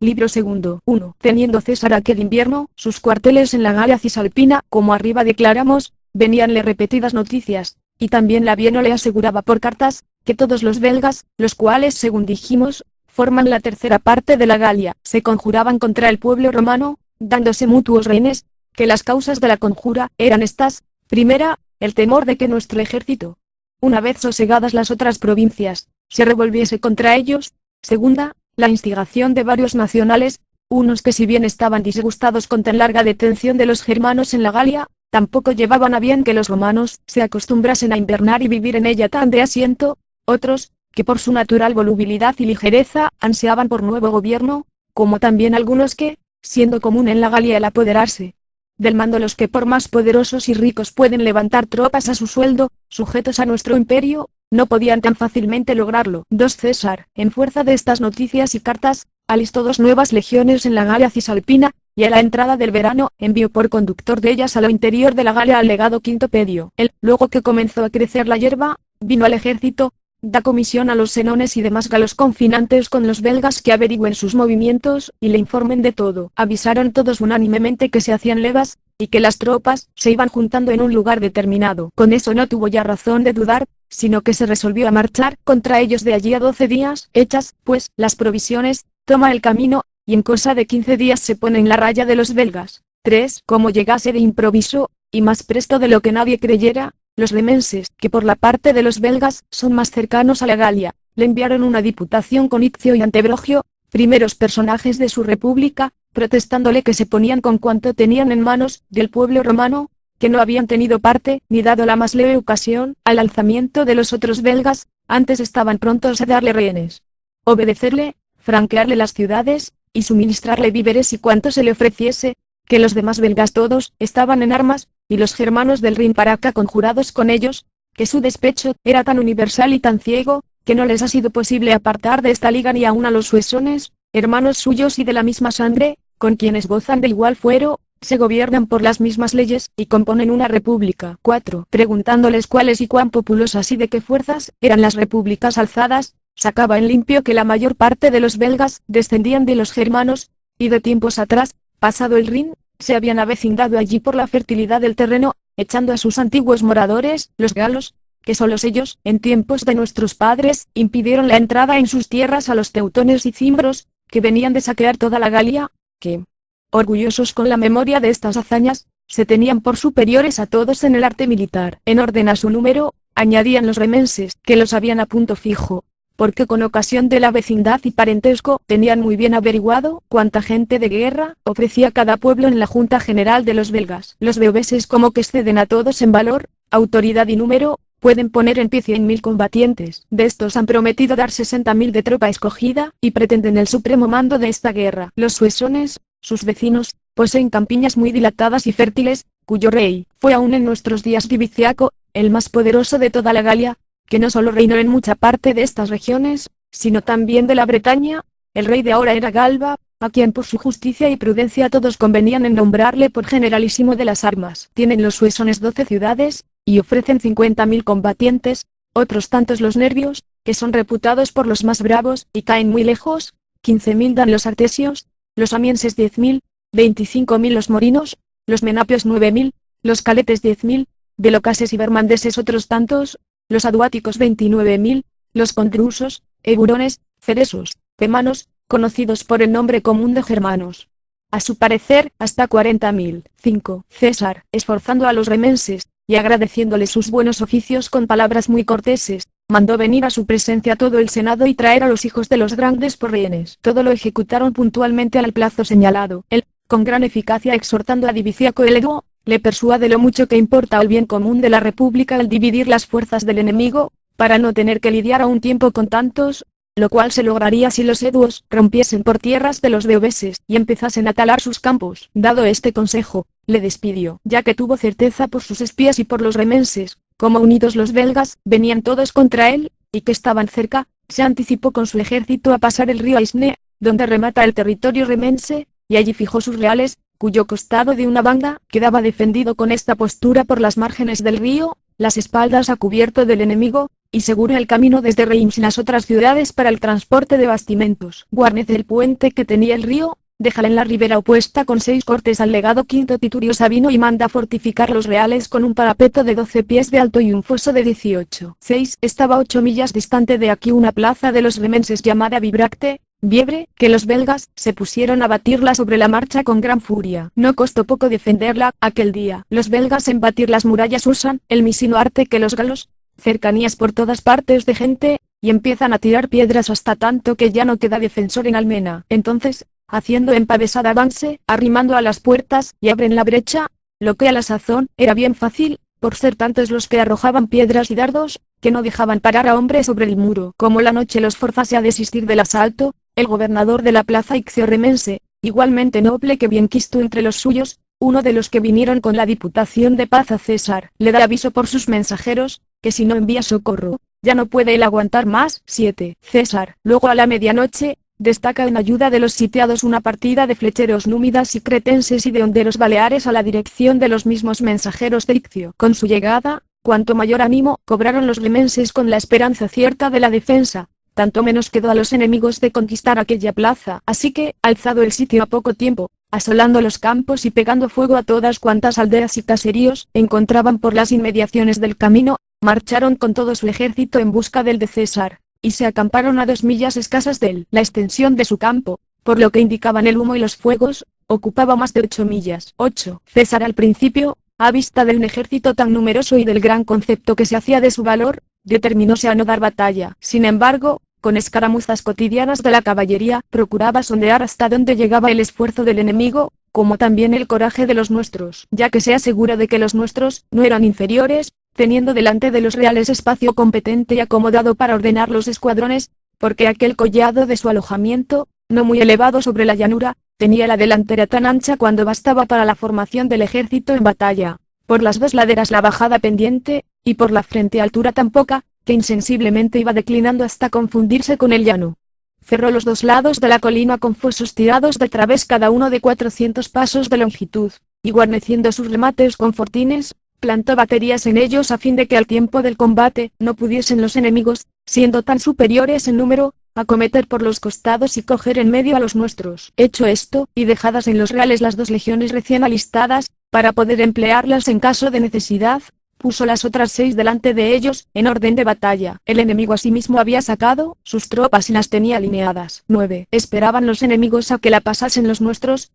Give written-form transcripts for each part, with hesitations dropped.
Libro segundo. 1. Teniendo César aquel invierno sus cuarteles en la Galia Cisalpina, como arriba declaramos, veníanle repetidas noticias, y también Labieno le aseguraba por cartas, que todos los belgas, los cuales según dijimos, forman la tercera parte de la Galia, se conjuraban contra el pueblo romano, dándose mutuos rehenes, que las causas de la conjura eran estas: primera, el temor de que nuestro ejército, una vez sosegadas las otras provincias, se revolviese contra ellos; segunda, la instigación de varios nacionales, unos que si bien estaban disgustados con tan larga detención de los germanos en la Galia, tampoco llevaban a bien que los romanos se acostumbrasen a invernar y vivir en ella tan de asiento; otros, que por su natural volubilidad y ligereza ansiaban por nuevo gobierno, como también algunos que, siendo común en la Galia el apoderarse del mando los que por más poderosos y ricos pueden levantar tropas a su sueldo, sujetos a nuestro imperio, no podían tan fácilmente lograrlo. 2. César, en fuerza de estas noticias y cartas, alistó 2 nuevas legiones en la Galia Cisalpina, y a la entrada del verano envió por conductor de ellas a lo interior de la Galia al legado Quinto Pedio. Él, luego que comenzó a crecer la hierba, vino al ejército, da comisión a los senones y demás galos confinantes con los belgas que averigüen sus movimientos y le informen de todo. Avisaron todos unánimemente que se hacían levas, y que las tropas se iban juntando en un lugar determinado. Con eso no tuvo ya razón de dudar, sino que se resolvió a marchar contra ellos de allí a 12 días, hechas, pues, las provisiones, toma el camino, y en cosa de 15 días se pone en la raya de los belgas. 3. Como llegase de improviso, y más presto de lo que nadie creyera, los remenses, que por la parte de los belgas son más cercanos a la Galia, le enviaron una diputación con Iccio y Antebrogio, primeros personajes de su república, protestándole que se ponían con cuanto tenían en manos del pueblo romano, que no habían tenido parte, ni dado la más leve ocasión, al alzamiento de los otros belgas, antes estaban prontos a darle rehenes, obedecerle, franquearle las ciudades, y suministrarle víveres y cuanto se le ofreciese, que los demás belgas todos estaban en armas, y los germanos del Rin para acá conjurados con ellos, que su despecho era tan universal y tan ciego, que no les ha sido posible apartar de esta liga ni aun a los suesones, hermanos suyos y de la misma sangre, con quienes gozan de igual fuero, se gobiernan por las mismas leyes, y componen una república. 4. Preguntándoles cuáles y cuán populosas y de qué fuerzas eran las repúblicas alzadas, sacaba en limpio que la mayor parte de los belgas descendían de los germanos, y de tiempos atrás, pasado el Rin, se habían avecindado allí por la fertilidad del terreno, echando a sus antiguos moradores, los galos, que solos ellos, en tiempos de nuestros padres, impidieron la entrada en sus tierras a los teutones y cimbros, que venían de saquear toda la Galia, que, orgullosos con la memoria de estas hazañas, se tenían por superiores a todos en el arte militar. En orden a su número, añadían los remenses, que los habían a punto fijo, porque con ocasión de la vecindad y parentesco tenían muy bien averiguado cuánta gente de guerra ofrecía cada pueblo en la Junta General de los belgas. Los beoveses como que exceden a todos en valor, autoridad y número, pueden poner en pie 100.000 combatientes. De estos han prometido dar 60.000 de tropa escogida, y pretenden el supremo mando de esta guerra. Los suesones, sus vecinos, poseen campiñas muy dilatadas y fértiles, cuyo rey fue aún en nuestros días Diviciaco, el más poderoso de toda la Galia, que no solo reinó en mucha parte de estas regiones, sino también de la Bretaña. El rey de ahora era Galba, a quien por su justicia y prudencia todos convenían en nombrarle por generalísimo de las armas. Tienen los suesones 12 ciudades, y ofrecen 50.000 combatientes, otros tantos los nervios, que son reputados por los más bravos, y caen muy lejos, 15.000 dan los artesios, los amienses 10.000, 25.000 los morinos, los menapios 9.000, los caletes 10.000, belocases y bermandeses otros tantos, los aduáticos 29.000, los condrusos, eburones, ceresos, pemanos, conocidos por el nombre común de germanos. A su parecer, hasta 40.000. 5. César, esforzando a los remenses, y agradeciéndoles sus buenos oficios con palabras muy corteses, mandó venir a su presencia todo el senado y traer a los hijos de los grandes por rehenes. Todo lo ejecutaron puntualmente al plazo señalado. Él, con gran eficacia exhortando a Diviciaco el Eduo, le persuade lo mucho que importa al bien común de la república el dividir las fuerzas del enemigo, para no tener que lidiar a un tiempo con tantos, lo cual se lograría si los eduos rompiesen por tierras de los beoveses y empezasen a talar sus campos. Dado este consejo, le despidió, ya que tuvo certeza por sus espías y por los remenses, como unidos los belgas venían todos contra él, y que estaban cerca, se anticipó con su ejército a pasar el río Aisne, donde remata el territorio remense, y allí fijó sus reales, cuyo costado de una banda quedaba defendido con esta postura por las márgenes del río, las espaldas a cubierto del enemigo, y seguro el camino desde Reims y las otras ciudades para el transporte de bastimentos. Guarnece el puente que tenía el río, déjala en la ribera opuesta con 6 cortes al legado quinto Titurio Sabino y manda fortificar los reales con un parapeto de 12 pies de alto y un foso de 18. 6. Estaba 8 millas distante de aquí una plaza de los remenses llamada Vibracte, Viebre, que los belgas se pusieron a batirla sobre la marcha con gran furia. No costó poco defenderla, aquel día. Los belgas en batir las murallas usan el mismo arte que los galos, cercanías por todas partes de gente, y empiezan a tirar piedras hasta tanto que ya no queda defensor en Almena. Entonces, haciendo empavesada avance, arrimando a las puertas, y abren la brecha, lo que a la sazón era bien fácil, por ser tantos los que arrojaban piedras y dardos, que no dejaban parar a hombre sobre el muro. Como la noche los forzase a desistir del asalto, el gobernador de la plaza Ixio-Remense, igualmente noble que bien quisto entre los suyos, uno de los que vinieron con la diputación de paz a César, le da aviso por sus mensajeros, que si no envía socorro, ya no puede él aguantar más. 7. César, luego a la medianoche, destaca en ayuda de los sitiados una partida de flecheros númidas y cretenses y de honderos baleares a la dirección de los mismos mensajeros de Iccio. Con su llegada, cuanto mayor ánimo cobraron los remenses con la esperanza cierta de la defensa, tanto menos quedó a los enemigos de conquistar aquella plaza. Así que, alzado el sitio a poco tiempo, asolando los campos y pegando fuego a todas cuantas aldeas y caseríos encontraban por las inmediaciones del camino, marcharon con todo su ejército en busca del de César, y se acamparon a 2 millas escasas de él. La extensión de su campo, por lo que indicaban el humo y los fuegos, ocupaba más de 8 millas. 8. César al principio, a vista del ejército tan numeroso y del gran concepto que se hacía de su valor, determinóse a no dar batalla. Sin embargo, con escaramuzas cotidianas de la caballería, procuraba sondear hasta dónde llegaba el esfuerzo del enemigo, como también el coraje de los nuestros, ya que se asegura de que los nuestros no eran inferiores, teniendo delante de los reales espacio competente y acomodado para ordenar los escuadrones, porque aquel collado de su alojamiento, no muy elevado sobre la llanura, tenía la delantera tan ancha cuando bastaba para la formación del ejército en batalla, por las 2 laderas la bajada pendiente, y por la frente altura tan poca, que insensiblemente iba declinando hasta confundirse con el llano. Cerró los 2 lados de la colina con fosos tirados de través cada uno de 400 pasos de longitud, y guarneciendo sus remates con fortines, plantó baterías en ellos a fin de que al tiempo del combate no pudiesen los enemigos, siendo tan superiores en número, acometer por los costados y coger en medio a los nuestros. Hecho esto, y dejadas en los reales las 2 legiones recién alistadas, para poder emplearlas en caso de necesidad, puso las otras 6 delante de ellos, en orden de batalla. El enemigo asimismo había sacado sus tropas y las tenía alineadas. 9. Esperaban los enemigos a que la pasasen los nuestros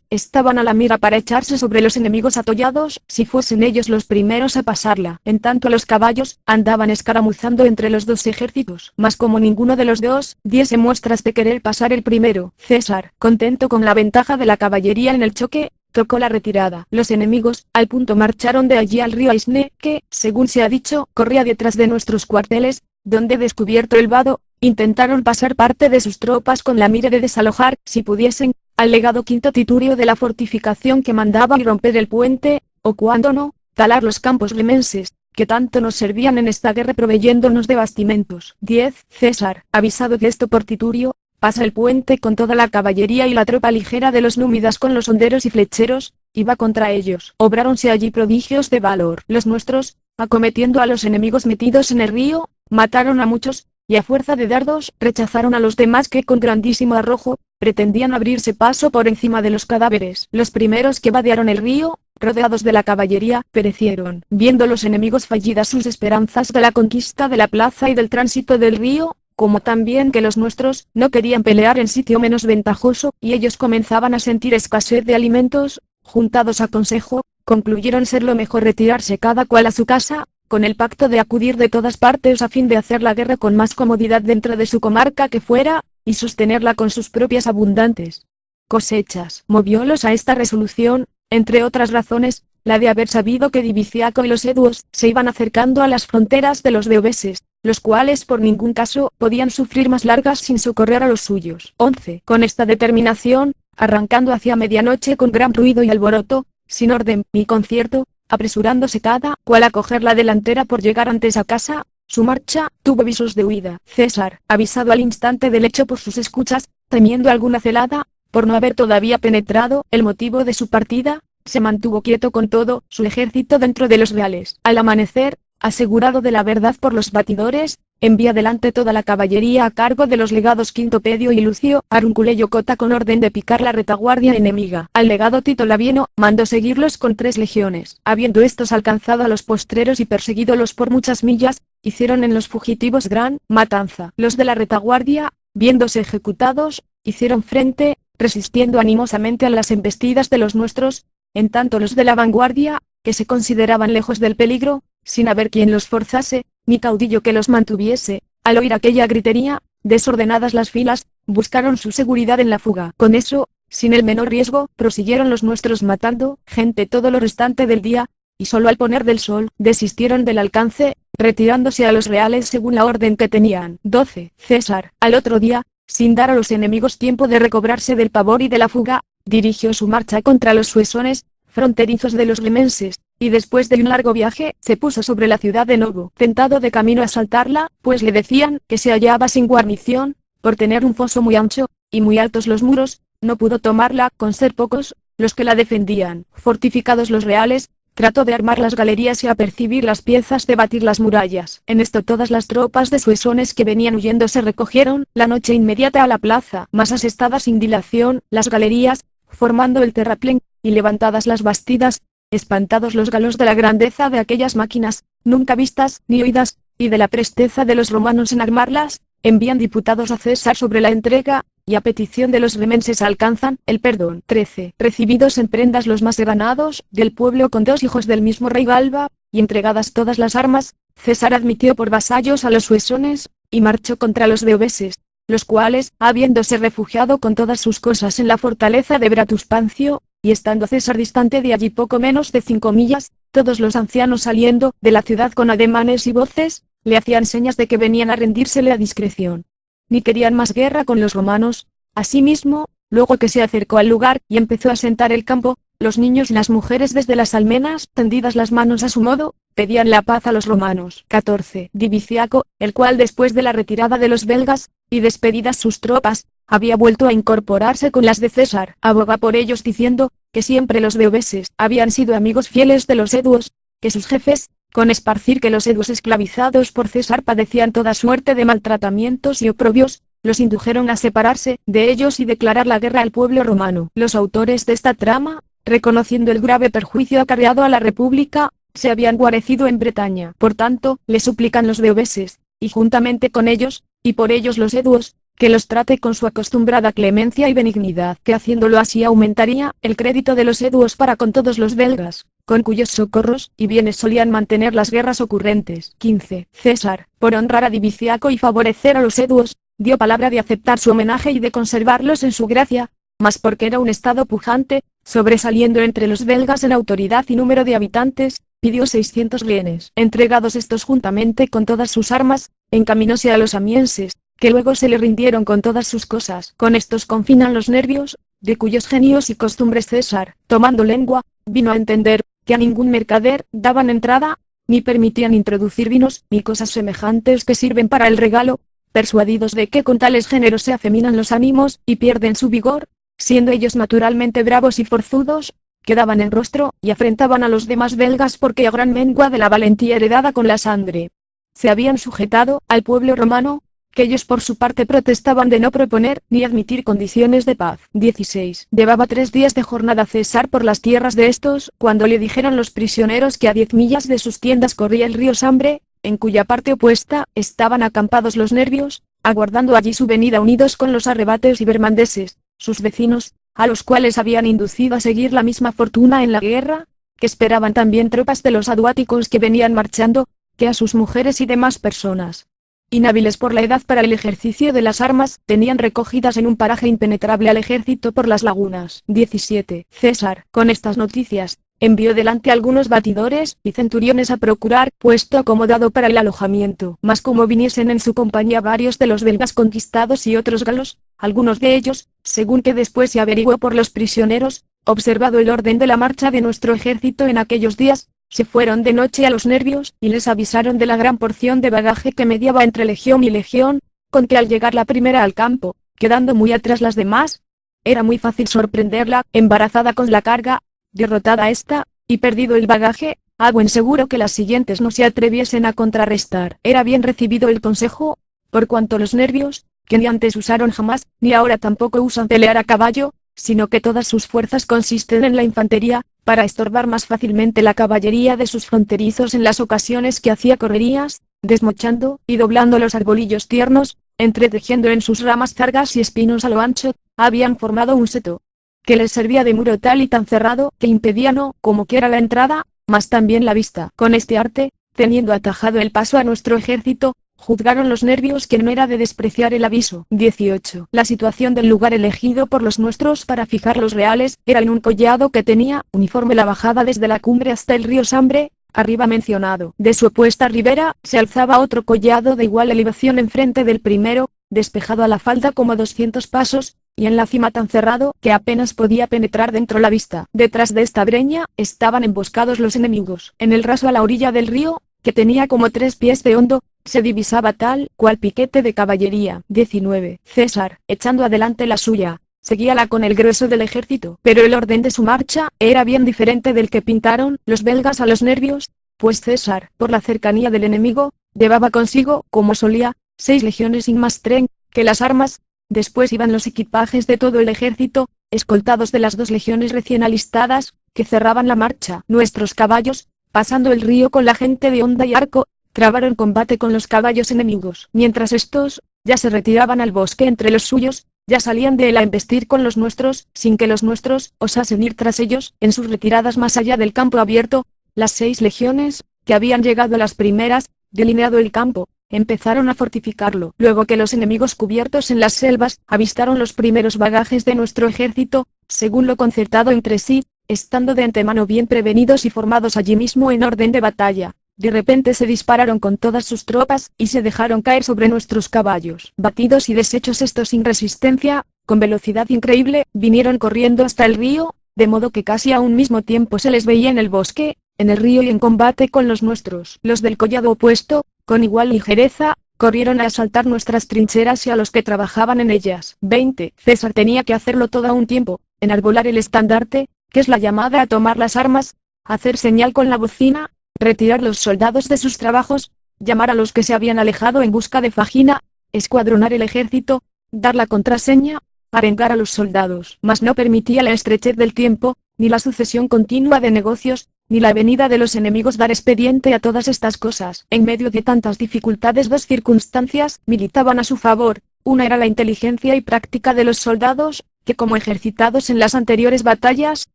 estaban a la mira para echarse sobre los enemigos atollados, si fuesen ellos los primeros a pasarla. En tanto los caballos, andaban escaramuzando entre los 2 ejércitos, mas como ninguno de los 2 diese muestras de querer pasar el primero, César, contento con la ventaja de la caballería en el choque, tocó la retirada. Los enemigos, al punto marcharon de allí al río Aisne, que, según se ha dicho, corría detrás de nuestros cuarteles, donde descubierto el vado, intentaron pasar parte de sus tropas con la mira de desalojar, si pudiesen, al legado quinto Titurio de la fortificación que mandaba y romper el puente, o cuando no, talar los campos remenses, que tanto nos servían en esta guerra proveyéndonos de bastimentos. 10. César, avisado de esto por Titurio, pasa el puente con toda la caballería y la tropa ligera de los númidas con los honderos y flecheros, y va contra ellos. Obráronse allí prodigios de valor. Los nuestros, acometiendo a los enemigos metidos en el río, mataron a muchos, y a fuerza de dardos rechazaron a los demás que con grandísimo arrojo, pretendían abrirse paso por encima de los cadáveres. Los primeros que vadearon el río, rodeados de la caballería, perecieron. Viendo los enemigos fallidas sus esperanzas de la conquista de la plaza y del tránsito del río, como también que los nuestros no querían pelear en sitio menos ventajoso, y ellos comenzaban a sentir escasez de alimentos, juntados a consejo, concluyeron ser lo mejor retirarse cada cual a su casa, con el pacto de acudir de todas partes a fin de hacer la guerra con más comodidad dentro de su comarca que fuera, y sostenerla con sus propias abundantes cosechas. Moviólos a esta resolución, entre otras razones, la de haber sabido que Diviciaco y los eduos se iban acercando a las fronteras de los beoveses, los cuales por ningún caso podían sufrir más largas sin socorrer a los suyos. 11. Con esta determinación, arrancando hacia medianoche con gran ruido y alboroto, sin orden ni concierto, apresurándose cada cual a coger la delantera por llegar antes a casa, su marcha tuvo visos de huida. César, avisado al instante del hecho por sus escuchas, temiendo alguna celada, por no haber todavía penetrado el motivo de su partida, se mantuvo quieto con todo su ejército dentro de los reales. Al amanecer, asegurado de la verdad por los batidores, envía delante toda la caballería a cargo de los legados Quinto Pedio y Lucio Aruncule y Ocota con orden de picar la retaguardia enemiga. Al legado Tito Labieno mandó seguirlos con 3 legiones. Habiendo estos alcanzado a los postreros y perseguidolos por muchas millas, hicieron en los fugitivos gran matanza. Los de la retaguardia, viéndose ejecutados, hicieron frente, resistiendo animosamente a las embestidas de los nuestros, en tanto los de la vanguardia, que se consideraban lejos del peligro, sin haber quien los forzase, ni caudillo que los mantuviese, al oír aquella gritería, desordenadas las filas, buscaron su seguridad en la fuga. Con eso, sin el menor riesgo, prosiguieron los nuestros matando gente todo lo restante del día, y solo al poner del sol, desistieron del alcance, retirándose a los reales según la orden que tenían. 12. César, al otro día, sin dar a los enemigos tiempo de recobrarse del pavor y de la fuga, dirigió su marcha contra los suesones, fronterizos de los remenses, y después de un largo viaje, se puso sobre la ciudad de Novo, tentado de camino a asaltarla, pues le decían que se hallaba sin guarnición, por tener un foso muy ancho, y muy altos los muros, no pudo tomarla, con ser pocos, los que la defendían. Fortificados los reales, trató de armar las galerías y apercibir las piezas de batir las murallas. En esto todas las tropas de suesones que venían huyendo se recogieron, la noche inmediata a la plaza, mas asestadas sin dilación, las galerías, formando el terraplén, y levantadas las bastidas, espantados los galos de la grandeza de aquellas máquinas, nunca vistas ni oídas, y de la presteza de los romanos en armarlas, envían diputados a César sobre la entrega, y a petición de los remenses alcanzan el perdón. 13. Recibidos en prendas los más granados del pueblo con 2 hijos del mismo rey Galba, y entregadas todas las armas, César admitió por vasallos a los suesones, y marchó contra los beoveses, los cuales, habiéndose refugiado con todas sus cosas en la fortaleza de Bratuspancio, y estando César distante de allí poco menos de 5 millas, todos los ancianos saliendo de la ciudad con ademanes y voces, le hacían señas de que venían a rendírsele a discreción. Ni querían más guerra con los romanos. Asimismo, luego que se acercó al lugar y empezó a sentar el campo, los niños y las mujeres desde las almenas, tendidas las manos a su modo, pedían la paz a los romanos. 14. Diviciaco, el cual después de la retirada de los belgas, y despedidas sus tropas, había vuelto a incorporarse con las de César, aboga por ellos diciendo, que siempre los beoveses habían sido amigos fieles de los eduos, que sus jefes, con esparcir que los eduos esclavizados por César padecían toda suerte de maltratamientos y oprobios, los indujeron a separarse de ellos y declarar la guerra al pueblo romano. Los autores de esta trama, reconociendo el grave perjuicio acarreado a la república, se habían guarecido en Bretaña. Por tanto, le suplican los beoveses, y juntamente con ellos, y por ellos los eduos, que los trate con su acostumbrada clemencia y benignidad, que haciéndolo así aumentaría el crédito de los eduos para con todos los belgas, con cuyos socorros y bienes solían mantener las guerras ocurrentes. 15. César, por honrar a Diviciaco y favorecer a los eduos, dio palabra de aceptar su homenaje y de conservarlos en su gracia, mas porque era un estado pujante, sobresaliendo entre los belgas en autoridad y número de habitantes, pidió 600 rienes. Entregados estos juntamente con todas sus armas, encaminóse a los amienses, que luego se le rindieron con todas sus cosas. Con estos confinan los nervios, de cuyos genios y costumbres César, tomando lengua, vino a entender, que a ningún mercader daban entrada, ni permitían introducir vinos, ni cosas semejantes que sirven para el regalo, persuadidos de que con tales géneros se afeminan los ánimos, y pierden su vigor, siendo ellos naturalmente bravos y forzudos, que daban en rostro, y afrentaban a los demás belgas porque a gran mengua de la valentía heredada con la sangre, se habían sujetado al pueblo romano, que ellos por su parte protestaban de no proponer ni admitir condiciones de paz. 16. Llevaba 3 días de jornada César por las tierras de estos, cuando le dijeron los prisioneros que a 10 millas de sus tiendas corría el río Sambre, en cuya parte opuesta estaban acampados los nervios, aguardando allí su venida unidos con los arrebates y bermandeses, sus vecinos, a los cuales habían inducido a seguir la misma fortuna en la guerra, que esperaban también tropas de los aduáticos que venían marchando, que a sus mujeres y demás personas, inhábiles por la edad para el ejercicio de las armas, tenían recogidas en un paraje impenetrable al ejército por las lagunas. 17. César, con estas noticias, envió delante algunos batidores y centuriones a procurar puesto acomodado para el alojamiento. Mas como viniesen en su compañía varios de los belgas conquistados y otros galos, algunos de ellos, según que después se averiguó por los prisioneros, observado el orden de la marcha de nuestro ejército en aquellos días, se fueron de noche a los nervios, y les avisaron de la gran porción de bagaje que mediaba entre legión y legión, con que al llegar la primera al campo, quedando muy atrás las demás, era muy fácil sorprenderla, embarazada con la carga, derrotada esta, y perdido el bagaje, a buen seguro que las siguientes no se atreviesen a contrarrestar. Era bien recibido el consejo, por cuanto los nervios, que ni antes usaron jamás, ni ahora tampoco usan pelear a caballo, sino que todas sus fuerzas consisten en la infantería, para estorbar más fácilmente la caballería de sus fronterizos en las ocasiones que hacía correrías, desmochando y doblando los arbolillos tiernos, entretejiendo en sus ramas zargas y espinos a lo ancho, habían formado un seto que les servía de muro tal y tan cerrado que impedía no como quiera la entrada, mas también la vista. Con este arte, teniendo atajado el paso a nuestro ejército, juzgaron los nervios que no era de despreciar el aviso. 18. La situación del lugar elegido por los nuestros para fijar los reales era en un collado que tenía uniforme la bajada desde la cumbre hasta el río Sambre, arriba mencionado. De su opuesta ribera se alzaba otro collado de igual elevación enfrente del primero, despejado a la falda como 200 pasos, y en la cima tan cerrado que apenas podía penetrar dentro la vista. Detrás de esta breña estaban emboscados los enemigos. En el raso a la orilla del río, que tenía como 3 pies de hondo, se divisaba tal cual piquete de caballería. 19. César, echando adelante la suya, seguíala con el grueso del ejército, pero el orden de su marcha era bien diferente del que pintaron los belgas a los nervios, pues César, por la cercanía del enemigo, llevaba consigo, como solía, 6 legiones sin más tren que las armas. Después iban los equipajes de todo el ejército, escoltados de las 2 legiones recién alistadas, que cerraban la marcha. Nuestros caballos, pasando el río con la gente de honda y arco, trabaron combate con los caballos enemigos. Mientras estos, ya se retiraban al bosque entre los suyos, ya salían de él a embestir con los nuestros, sin que los nuestros osasen ir tras ellos. En sus retiradas más allá del campo abierto, las 6 legiones, que habían llegado las primeras, delineado el campo, empezaron a fortificarlo. Luego que los enemigos cubiertos en las selvas, avistaron los primeros bagajes de nuestro ejército, según lo concertado entre sí, estando de antemano bien prevenidos y formados allí mismo en orden de batalla. De repente se dispararon con todas sus tropas, y se dejaron caer sobre nuestros caballos. Batidos y deshechos estos sin resistencia, con velocidad increíble, vinieron corriendo hasta el río, de modo que casi a un mismo tiempo se les veía en el bosque, en el río y en combate con los nuestros. Los del collado opuesto, con igual ligereza, corrieron a asaltar nuestras trincheras y a los que trabajaban en ellas. 20. César tenía que hacerlo todo a un tiempo, enarbolar el estandarte, que es la llamada a tomar las armas, hacer señal con la bocina, retirar los soldados de sus trabajos, llamar a los que se habían alejado en busca de Fagina, escuadronar el ejército, dar la contraseña, arengar a los soldados. Mas no permitía la estrechez del tiempo, ni la sucesión continua de negocios, ni la venida de los enemigos dar expediente a todas estas cosas. En medio de tantas dificultades 2 circunstancias militaban a su favor. Una era la inteligencia y práctica de los soldados, que como ejercitados en las anteriores batallas,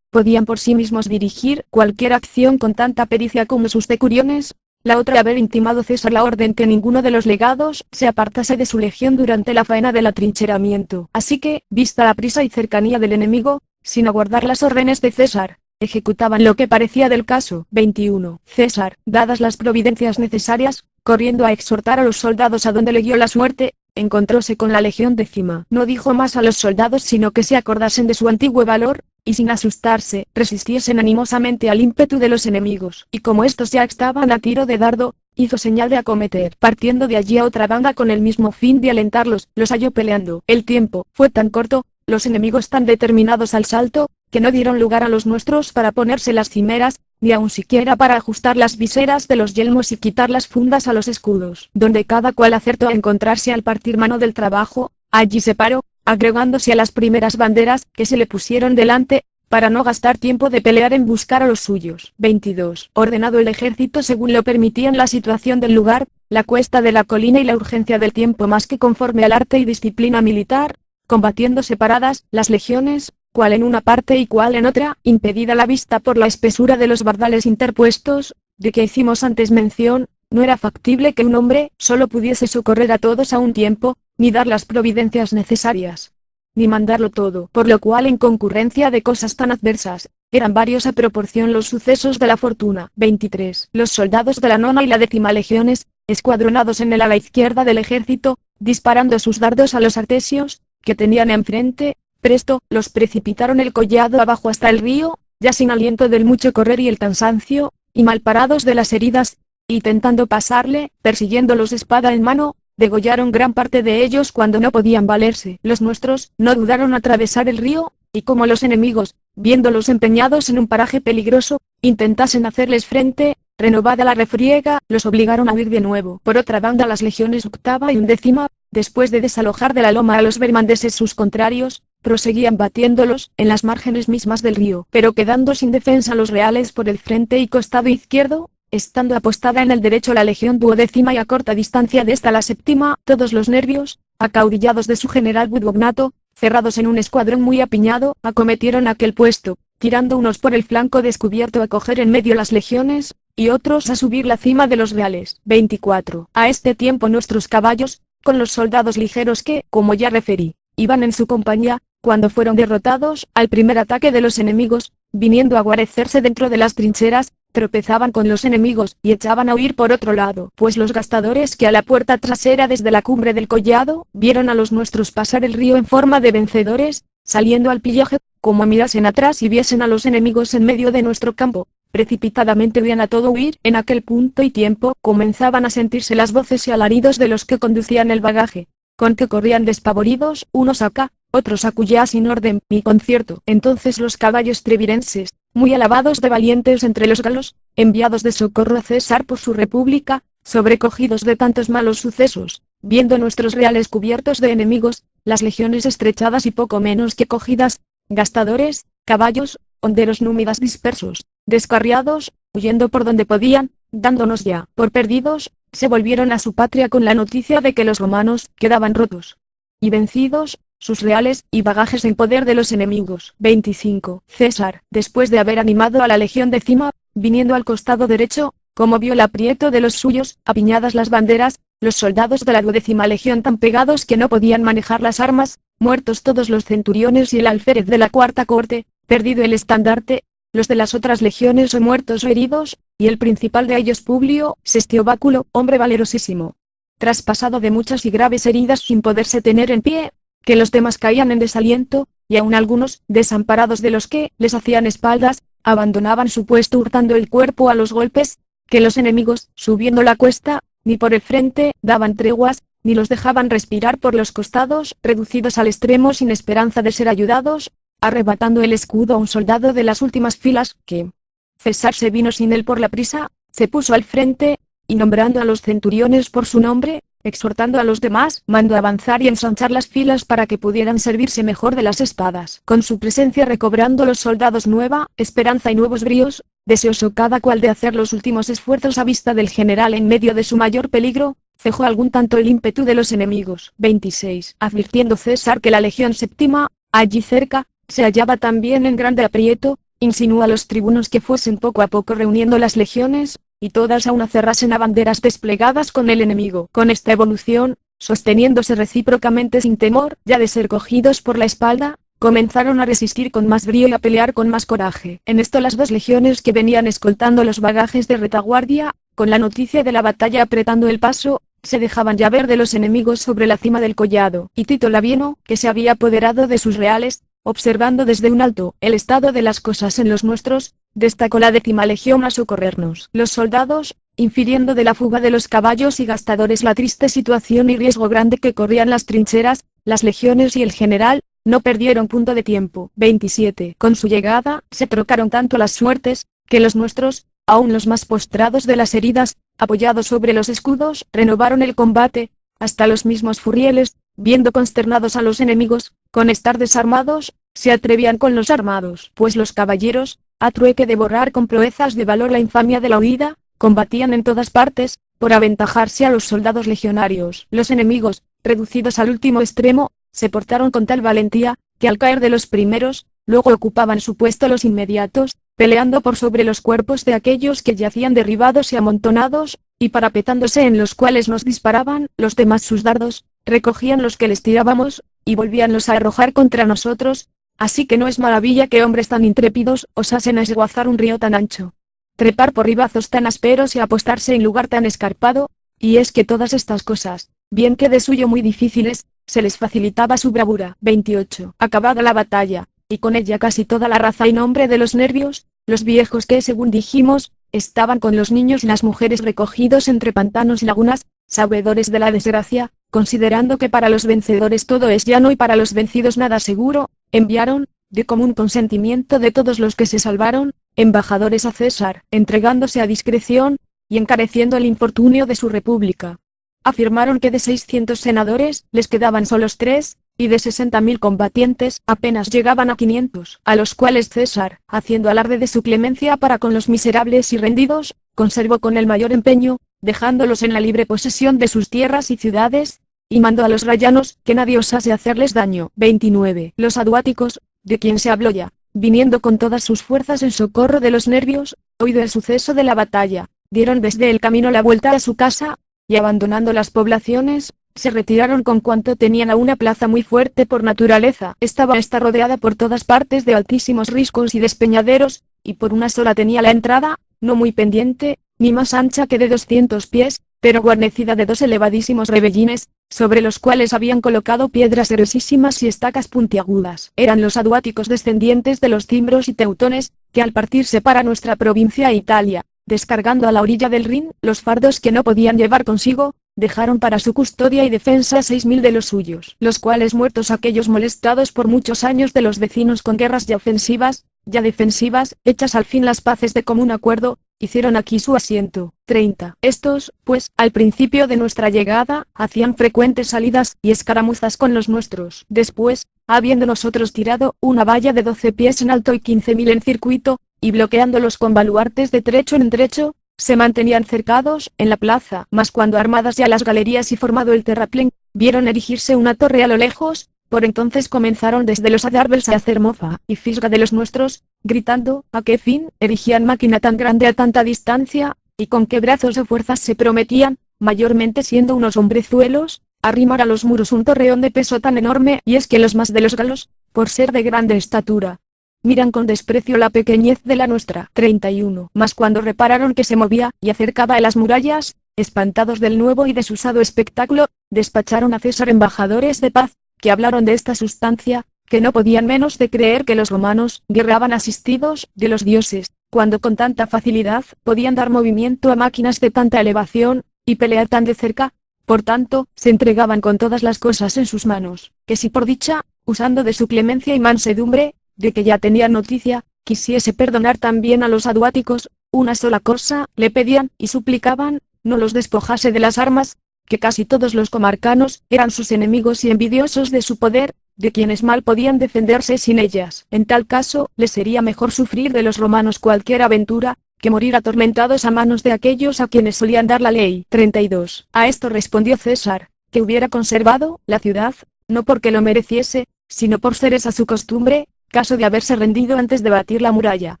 podían por sí mismos dirigir cualquier acción con tanta pericia como sus decuriones. La otra haber intimado César la orden que ninguno de los legados se apartase de su legión durante la faena del atrincheramiento. Así que, vista la prisa y cercanía del enemigo, sin aguardar las órdenes de César, ejecutaban lo que parecía del caso. 21. César, dadas las providencias necesarias, corriendo a exhortar a los soldados a donde le guió la suerte, encontróse con la legión 10. No dijo más a los soldados sino que se acordasen de su antiguo valor, y sin asustarse, resistiesen animosamente al ímpetu de los enemigos. Y como estos ya estaban a tiro de dardo, hizo señal de acometer. Partiendo de allí a otra banda con el mismo fin de alentarlos, los halló peleando. El tiempo fue tan corto, los enemigos tan determinados al salto, que no dieron lugar a los nuestros para ponerse las cimeras, ni aun siquiera para ajustar las viseras de los yelmos y quitar las fundas a los escudos. Donde cada cual acertó a encontrarse al partir mano del trabajo, allí se paró, agregándose a las primeras banderas que se le pusieron delante, para no gastar tiempo de pelear en buscar a los suyos. 22. Ordenado el ejército según lo permitían la situación del lugar, la cuesta de la colina y la urgencia del tiempo más que conforme al arte y disciplina militar, combatiendo separadas, las legiones, cual en una parte y cual en otra, impedida la vista por la espesura de los bardales interpuestos, de que hicimos antes mención. No era factible que un hombre solo pudiese socorrer a todos a un tiempo, ni dar las providencias necesarias, ni mandarlo todo, por lo cual en concurrencia de cosas tan adversas, eran varios a proporción los sucesos de la fortuna. 23. Los soldados de la 9ª y la 10ª legiones, escuadronados en el ala izquierda del ejército, disparando sus dardos a los artesios, que tenían enfrente, presto, los precipitaron el collado abajo hasta el río, ya sin aliento del mucho correr y el cansancio, y mal parados de las heridas, y tentando pasarle, persiguiéndolos espada en mano, degollaron gran parte de ellos cuando no podían valerse. Los nuestros no dudaron atravesar el río, y como los enemigos, viéndolos empeñados en un paraje peligroso, intentasen hacerles frente. Renovada la refriega, los obligaron a huir de nuevo. Por otra banda, las legiones octava y undécima, después de desalojar de la loma a los bermandeses sus contrarios, proseguían batiéndolos en las márgenes mismas del río, pero quedando sin defensa los reales por el frente y costado izquierdo, estando apostada en el derecho la legión duodécima y a corta distancia de esta la séptima, todos los nervios, acaudillados de su general Budbognato, cerrados en un escuadrón muy apiñado, acometieron aquel puesto, tirando unos por el flanco descubierto a coger en medio las legiones, y otros a subir la cima de los reales. 24. A este tiempo nuestros caballos, con los soldados ligeros que, como ya referí, iban en su compañía, cuando fueron derrotados, al primer ataque de los enemigos, viniendo a guarecerse dentro de las trincheras, tropezaban con los enemigos y echaban a huir por otro lado, pues los gastadores que a la puerta trasera desde la cumbre del collado, vieron a los nuestros pasar el río en forma de vencedores, saliendo al pillaje, como mirasen atrás y viesen a los enemigos en medio de nuestro campo, precipitadamente huían a todo huir. En aquel punto y tiempo comenzaban a sentirse las voces y alaridos de los que conducían el bagaje, con que corrían despavoridos, unos acá, otros acullá sin orden ni concierto. Entonces los caballos trevirenses, muy alabados de valientes entre los galos, enviados de socorro a César por su república, sobrecogidos de tantos malos sucesos, viendo nuestros reales cubiertos de enemigos, las legiones estrechadas y poco menos que cogidas, gastadores, caballos, honderos númidas dispersos, descarriados, huyendo por donde podían, dándonos ya por perdidos, se volvieron a su patria con la noticia de que los romanos quedaban rotos y vencidos, sus reales y bagajes en poder de los enemigos. 25. César, después de haber animado a la legión décima, viniendo al costado derecho, como vio el aprieto de los suyos, apiñadas las banderas, los soldados de la duodécima legión tan pegados que no podían manejar las armas, muertos todos los centuriones y el alférez de la cuarta corte, perdido el estandarte, los de las otras legiones o muertos o heridos, y el principal de ellos Publio Sestio Báculo, hombre valerosísimo, traspasado de muchas y graves heridas sin poderse tener en pie, que los demás caían en desaliento, y aun algunos, desamparados de los que les hacían espaldas, abandonaban su puesto hurtando el cuerpo a los golpes, que los enemigos, subiendo la cuesta, ni por el frente, daban treguas, ni los dejaban respirar por los costados, reducidos al extremo sin esperanza de ser ayudados, arrebatando el escudo a un soldado de las últimas filas, que César se vino sin él por la prisa, se puso al frente, y nombrando a los centuriones por su nombre, exhortando a los demás, mandó avanzar y ensanchar las filas para que pudieran servirse mejor de las espadas. Con su presencia recobrando los soldados nueva esperanza y nuevos bríos, deseoso cada cual de hacer los últimos esfuerzos a vista del general en medio de su mayor peligro, cejó algún tanto el ímpetu de los enemigos. 26. Advirtiendo César que la legión séptima, allí cerca, se hallaba también en grande aprieto, insinuó a los tribunos que fuesen poco a poco reuniendo las legiones, y todas a una cerrasen a banderas desplegadas con el enemigo. Con esta evolución, sosteniéndose recíprocamente sin temor ya de ser cogidos por la espalda, comenzaron a resistir con más brío y a pelear con más coraje. En esto las dos legiones que venían escoltando los bagajes de retaguardia, con la noticia de la batalla apretando el paso, se dejaban ya ver de los enemigos sobre la cima del collado, y Tito Labieno, que se había apoderado de sus reales, observando desde un alto el estado de las cosas en los nuestros, destacó la 10ª legión a socorrernos. Los soldados, infiriendo de la fuga de los caballos y gastadores la triste situación y riesgo grande que corrían las trincheras, las legiones y el general, no perdieron punto de tiempo. 27. Con su llegada, se trocaron tanto las suertes, que los nuestros, aun los más postrados de las heridas, apoyados sobre los escudos, renovaron el combate, hasta los mismos furrieles, viendo consternados a los enemigos, con estar desarmados, se atrevían con los armados, pues los caballeros, a trueque de borrar con proezas de valor la infamia de la huida, combatían en todas partes, por aventajarse a los soldados legionarios. Los enemigos, reducidos al último extremo, se portaron con tal valentía, que al caer de los primeros, luego ocupaban su puesto los inmediatos, peleando por sobre los cuerpos de aquellos que yacían derribados y amontonados, y parapetándose en los cuales nos disparaban los demás sus dardos, recogían los que les tirábamos, y volvíanlos a arrojar contra nosotros, así que no es maravilla que hombres tan intrépidos osasen a esguazar un río tan ancho, trepar por ribazos tan ásperos y apostarse en lugar tan escarpado, y es que todas estas cosas, bien que de suyo muy difíciles, se les facilitaba su bravura. 28. Acabada la batalla, y con ella casi toda la raza y nombre de los nervios, los viejos que según dijimos, estaban con los niños y las mujeres recogidos entre pantanos y lagunas, sabedores de la desgracia, considerando que para los vencedores todo es llano y para los vencidos nada seguro, enviaron, de común consentimiento de todos los que se salvaron, embajadores a César, entregándose a discreción, y encareciendo el infortunio de su república. Afirmaron que de 600 senadores, les quedaban solos 3, y de 60.000 combatientes, apenas llegaban a 500, a los cuales César, haciendo alarde de su clemencia para con los miserables y rendidos, conservó con el mayor empeño, dejándolos en la libre posesión de sus tierras y ciudades, y mandó a los rayanos, que nadie osase hacerles daño. 29. Los aduáticos, de quien se habló ya, viniendo con todas sus fuerzas en socorro de los nervios, oído el suceso de la batalla, dieron desde el camino la vuelta a su casa, y abandonando las poblaciones, se retiraron con cuanto tenían a una plaza muy fuerte por naturaleza. Estaba esta rodeada por todas partes de altísimos riscos y despeñaderos, y por una sola tenía la entrada, no muy pendiente, ni más ancha que de 200 pies, pero guarnecida de 2 elevadísimos rebellines, sobre los cuales habían colocado piedras gruesísimas y estacas puntiagudas. Eran los aduáticos descendientes de los cimbros y teutones, que al partirse para nuestra provincia Italia, descargando a la orilla del Rin los fardos que no podían llevar consigo, dejaron para su custodia y defensa 6.000 de los suyos, los cuales muertos aquellos molestados por muchos años de los vecinos con guerras ya ofensivas, ya defensivas, hechas al fin las paces de común acuerdo, hicieron aquí su asiento. 30. Estos, pues, al principio de nuestra llegada, hacían frecuentes salidas y escaramuzas con los nuestros. Después, habiendo nosotros tirado una valla de 12 pies en alto y 15.000 en circuito, y bloqueándolos con baluartes de trecho en trecho, se mantenían cercados en la plaza. Mas cuando armadas ya las galerías y formado el terraplén, vieron erigirse una torre a lo lejos, por entonces comenzaron desde los adarbels a hacer mofa y fisga de los nuestros, gritando, ¿a qué fin erigían máquina tan grande a tanta distancia, y con qué brazos o fuerzas se prometían, mayormente siendo unos hombrezuelos, arrimar a los muros un torreón de peso tan enorme? Y es que los más de los galos, por ser de grande estatura, miran con desprecio la pequeñez de la nuestra. 31. Mas cuando repararon que se movía y acercaba a las murallas, espantados del nuevo y desusado espectáculo, despacharon a César embajadores de paz, que hablaron de esta sustancia, que no podían menos de creer que los romanos guerraban asistidos de los dioses, cuando con tanta facilidad podían dar movimiento a máquinas de tanta elevación, y pelear tan de cerca. Por tanto, se entregaban con todas las cosas en sus manos, que si por dicha, usando de su clemencia y mansedumbre, de que ya tenían noticia, quisiese perdonar también a los aduáticos, una sola cosa le pedían y suplicaban, no los despojase de las armas, que casi todos los comarcanos eran sus enemigos y envidiosos de su poder, de quienes mal podían defenderse sin ellas. En tal caso, les sería mejor sufrir de los romanos cualquier aventura, que morir atormentados a manos de aquellos a quienes solían dar la ley. 32. A esto respondió César, que hubiera conservado la ciudad, no porque lo mereciese, sino por ser esa su costumbre, caso de haberse rendido antes de batir la muralla.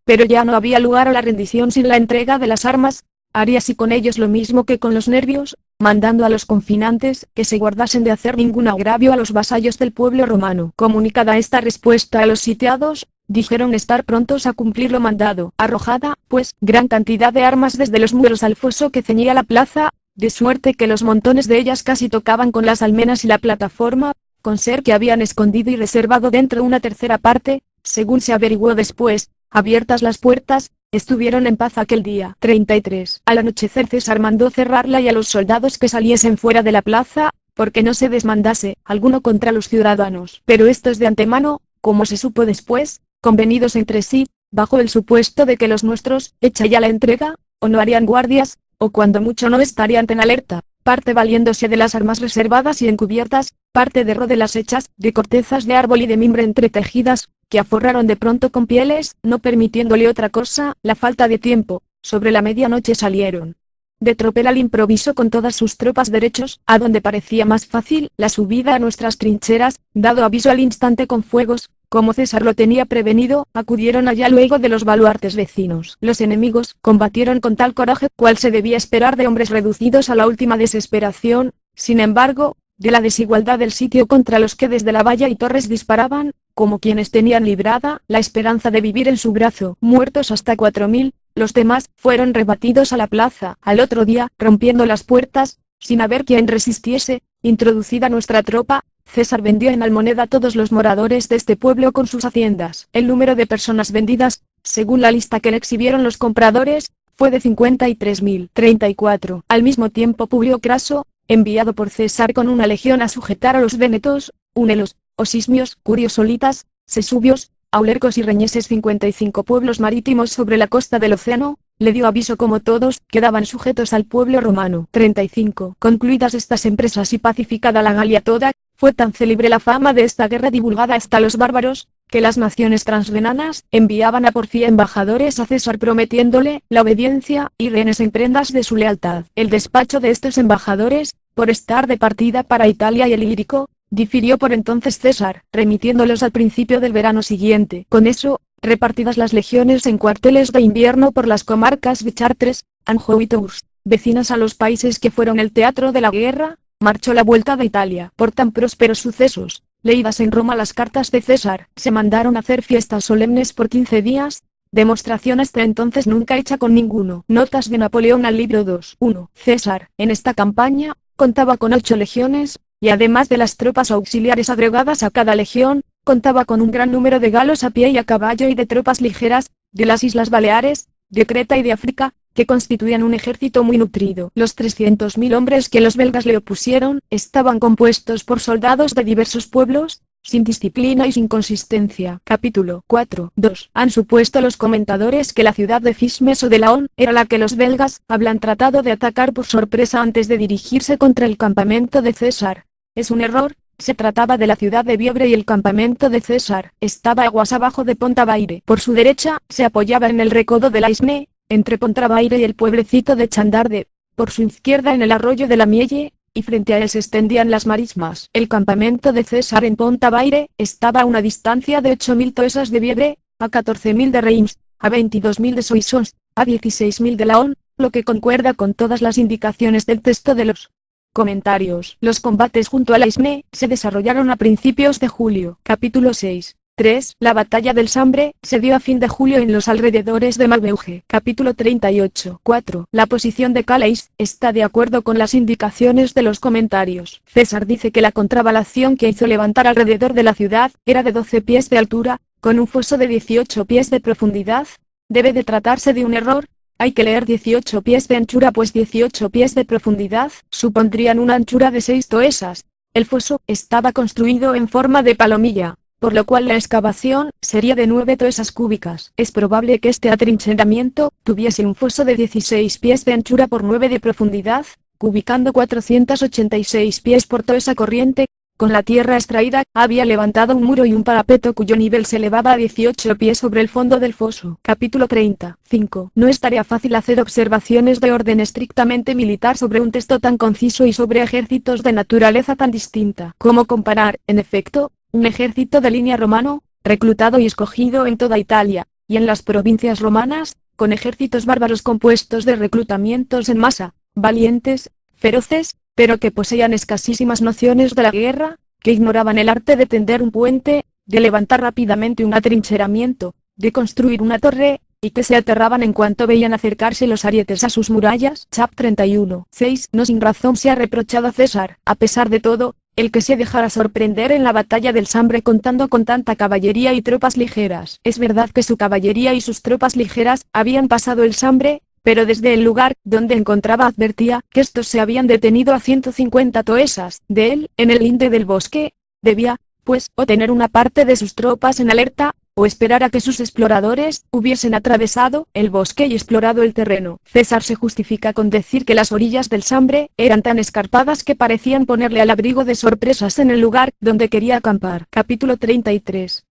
Pero ya no había lugar a la rendición sin la entrega de las armas, haría así con ellos lo mismo que con los nervios, mandando a los confinantes que se guardasen de hacer ningún agravio a los vasallos del pueblo romano. Comunicada esta respuesta a los sitiados, dijeron estar prontos a cumplir lo mandado. Arrojada, pues, gran cantidad de armas desde los muros al foso que ceñía la plaza, de suerte que los montones de ellas casi tocaban con las almenas y la plataforma, con ser que habían escondido y reservado dentro una tercera parte, según se averiguó después, abiertas las puertas, estuvieron en paz aquel día. 33. Al anochecer César mandó cerrarla y a los soldados que saliesen fuera de la plaza, porque no se desmandase alguno contra los ciudadanos. Pero estos de antemano, como se supo después, convenidos entre sí, bajo el supuesto de que los nuestros, hecha ya la entrega, o no harían guardias, o cuando mucho no estarían en alerta, parte valiéndose de las armas reservadas y encubiertas, parte de rodelas hechas, de cortezas de árbol y de mimbre entretejidas, que aforraron de pronto con pieles, no permitiéndole otra cosa, la falta de tiempo, sobre la medianoche salieron de tropel al improviso con todas sus tropas derechos, a donde parecía más fácil la subida a nuestras trincheras, dado aviso al instante con fuegos, como César lo tenía prevenido, acudieron allá luego de los baluartes vecinos. Los enemigos combatieron con tal coraje cual se debía esperar de hombres reducidos a la última desesperación, sin embargo, de la desigualdad del sitio contra los que desde la valla y torres disparaban, como quienes tenían librada la esperanza de vivir en su brazo, muertos hasta 4.000, los demás fueron rebatidos a la plaza. Al otro día, rompiendo las puertas, sin haber quien resistiese, introducida nuestra tropa, César vendió en almoneda a todos los moradores de este pueblo con sus haciendas. El número de personas vendidas, según la lista que le exhibieron los compradores, fue de 53.000. 34. Al mismo tiempo Publio Craso, enviado por César con una legión a sujetar a los vénetos, únelos, osismios, curiosolitas, sesubios, Aulercos y Reñeses, 55 pueblos marítimos sobre la costa del océano, le dio aviso como todos, quedaban sujetos al pueblo romano. 35. Concluidas estas empresas y pacificada la Galia toda, fue tan célebre la fama de esta guerra divulgada hasta los bárbaros, que las naciones transvenanas enviaban a Porfía embajadores a César prometiéndole la obediencia y rehenes en prendas de su lealtad. El despacho de estos embajadores, por estar de partida para Italia y el Ilírico, difirió por entonces César, remitiéndolos al principio del verano siguiente. Con eso, repartidas las legiones en cuarteles de invierno por las comarcas de Chartres, Anjou y Tours, vecinas a los países que fueron el teatro de la guerra, marchó la vuelta de Italia. Por tan prósperos sucesos, leídas en Roma las cartas de César, se mandaron hacer fiestas solemnes por 15 días, demostración hasta entonces nunca hecha con ninguno. Notas de Napoleón al libro 2. 1. César, en esta campaña, contaba con 8 legiones, y además de las tropas auxiliares agregadas a cada legión, contaba con un gran número de galos a pie y a caballo y de tropas ligeras, de las Islas Baleares, de Creta y de África, que constituían un ejército muy nutrido. Los 300.000 hombres que los belgas le opusieron, estaban compuestos por soldados de diversos pueblos, sin disciplina y sin consistencia. Capítulo 4. 2. Han supuesto los comentadores que la ciudad de Fismes o de Laon era la que los belgas habían tratado de atacar por sorpresa antes de dirigirse contra el campamento de César. Es un error, se trataba de la ciudad de Bievre y el campamento de César estaba aguas abajo de Pontavaire. Por su derecha, se apoyaba en el recodo de la Aisne, entre Pontavaire y el pueblecito de Chandarde, por su izquierda en el arroyo de la Mielle, y frente a él se extendían las marismas. El campamento de César en Pontavaire estaba a una distancia de 8.000 toesas de Bievre, a 14.000 de Reims, a 22.000 de Soissons, a 16.000 de Laon, lo que concuerda con todas las indicaciones del texto de los comentarios. Los combates junto a la Aisne se desarrollaron a principios de julio. Capítulo 6. 3. La batalla del Sambre se dio a fin de julio en los alrededores de Maubeuge. Capítulo 38. 4. La posición de Calais está de acuerdo con las indicaciones de los comentarios. César dice que la contravalación que hizo levantar alrededor de la ciudad era de 12 pies de altura, con un foso de 18 pies de profundidad. Debe de tratarse de un error. Hay que leer 18 pies de anchura, pues 18 pies de profundidad supondrían una anchura de 6 toesas. El foso estaba construido en forma de palomilla, por lo cual la excavación sería de 9 toesas cúbicas. Es probable que este atrincheramiento tuviese un foso de 16 pies de anchura por 9 de profundidad, cubicando 486 pies por toesa corriente. Con la tierra extraída, había levantado un muro y un parapeto cuyo nivel se elevaba a 18 pies sobre el fondo del foso. Capítulo 30. 5. No es tarea fácil hacer observaciones de orden estrictamente militar sobre un texto tan conciso y sobre ejércitos de naturaleza tan distinta. ¿Cómo comparar, en efecto, un ejército de línea romano, reclutado y escogido en toda Italia, y en las provincias romanas, con ejércitos bárbaros compuestos de reclutamientos en masa, valientes, feroces, pero que poseían escasísimas nociones de la guerra, que ignoraban el arte de tender un puente, de levantar rápidamente un atrincheramiento, de construir una torre, y que se aterraban en cuanto veían acercarse los arietes a sus murallas? Chap 31. 6. No sin razón se ha reprochado a César, a pesar de todo, el que se dejara sorprender en la batalla del Sambre contando con tanta caballería y tropas ligeras. Es verdad que su caballería y sus tropas ligeras habían pasado el Sambre, pero desde el lugar donde encontraba advertía que estos se habían detenido a 150 toesas de él, en el linde del bosque. Debía, pues, o tener una parte de sus tropas en alerta, o esperar a que sus exploradores hubiesen atravesado el bosque y explorado el terreno. César se justifica con decir que las orillas del Sambre eran tan escarpadas que parecían ponerle al abrigo de sorpresas en el lugar donde quería acampar. Capítulo 33.